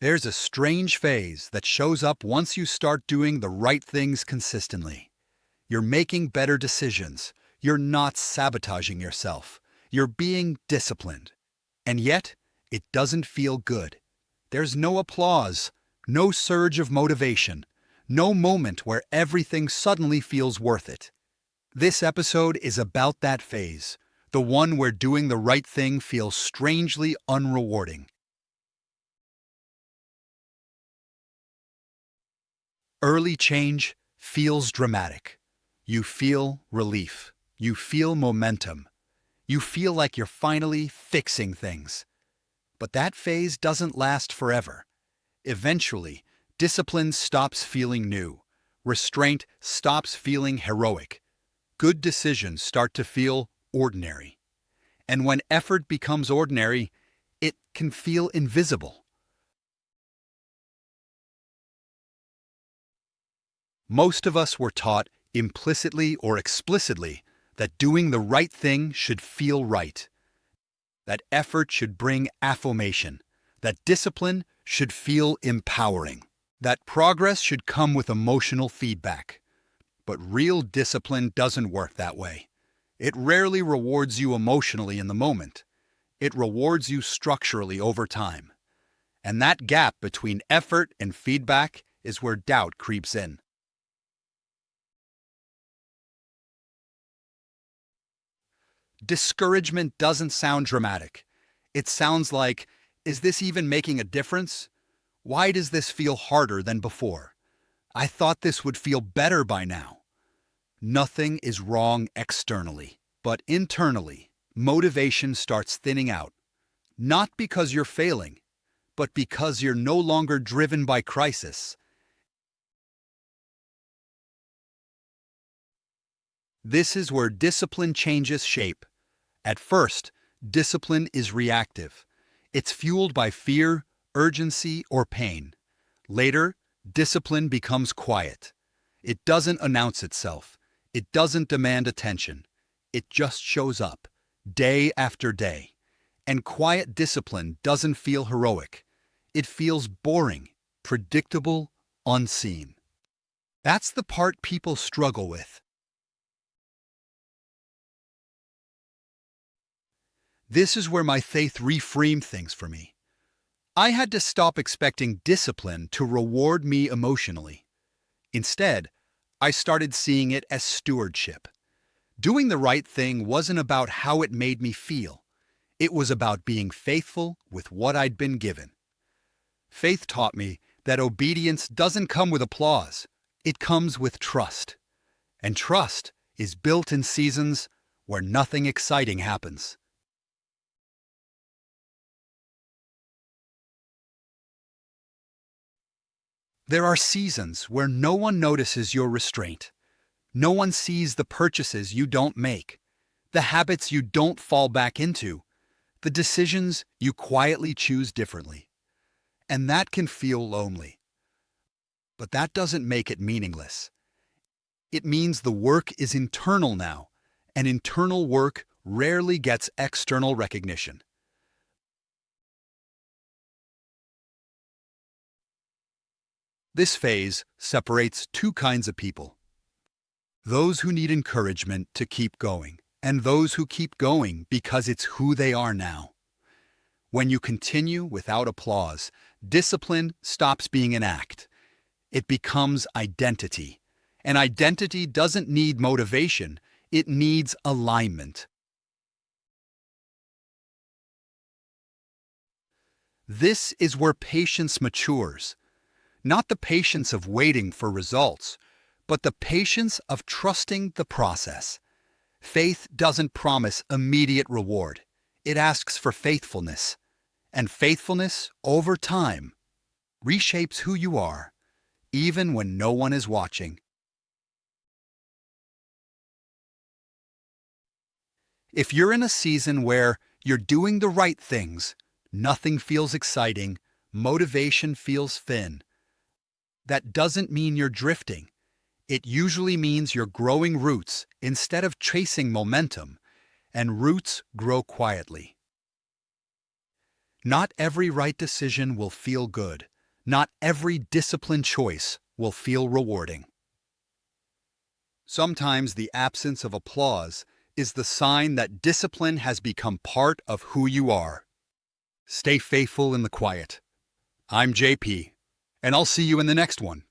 There's a strange phase that shows up once you start doing the right things consistently. You're making better decisions. You're not sabotaging yourself. You're being disciplined. And yet, it doesn't feel good. There's no applause, no surge of motivation, no moment where everything suddenly feels worth it. This episode is about that phase, the one where doing the right thing feels strangely unrewarding. Early change feels dramatic. You feel relief. You feel momentum. You feel like you're finally fixing things. But that phase doesn't last forever. Eventually, discipline stops feeling new. Restraint stops feeling heroic. Good decisions start to feel ordinary. And when effort becomes ordinary, it can feel invisible. Most of us were taught, implicitly or explicitly, that doing the right thing should feel right, that effort should bring affirmation, that discipline should feel empowering, that progress should come with emotional feedback. But real discipline doesn't work that way. It rarely rewards you emotionally in the moment. It rewards you structurally over time. And that gap between effort and feedback is where doubt creeps in. Discouragement doesn't sound dramatic. It sounds like, is this even making a difference? Why does this feel harder than before? I thought this would feel better by now. Nothing is wrong externally, but internally, motivation starts thinning out. Not because you're failing, but because you're no longer driven by crisis. This is where discipline changes shape. At first, discipline is reactive. It's fueled by fear, urgency, or pain. Later, discipline becomes quiet. It doesn't announce itself. It doesn't demand attention. It just shows up, day after day. And quiet discipline doesn't feel heroic. It feels boring, predictable, unseen. That's the part people struggle with. This is where my faith reframed things for me. I had to stop expecting discipline to reward me emotionally. Instead, I started seeing it as stewardship. Doing the right thing wasn't about how it made me feel. It was about being faithful with what I'd been given. Faith taught me that obedience doesn't come with applause. It comes with trust. And trust is built in seasons where nothing exciting happens. There are seasons where no one notices your restraint. No one sees the purchases you don't make, the habits you don't fall back into, the decisions you quietly choose differently. And that can feel lonely. But that doesn't make it meaningless. It means the work is internal now, and internal work rarely gets external recognition. This phase separates two kinds of people: those who need encouragement to keep going, and those who keep going because it's who they are now. When you continue without applause, discipline stops being an act. It becomes identity. And identity doesn't need motivation, it needs alignment. This is where patience matures. Not the patience of waiting for results, but the patience of trusting the process. Faith doesn't promise immediate reward. It asks for faithfulness. And faithfulness, over time, reshapes who you are, even when no one is watching. If you're in a season where you're doing the right things, nothing feels exciting, motivation feels thin, that doesn't mean you're drifting. It usually means you're growing roots instead of chasing momentum, and roots grow quietly. Not every right decision will feel good. Not every disciplined choice will feel rewarding. Sometimes the absence of applause is the sign that discipline has become part of who you are. Stay faithful in the quiet. I'm JP, and I'll see you in the next one.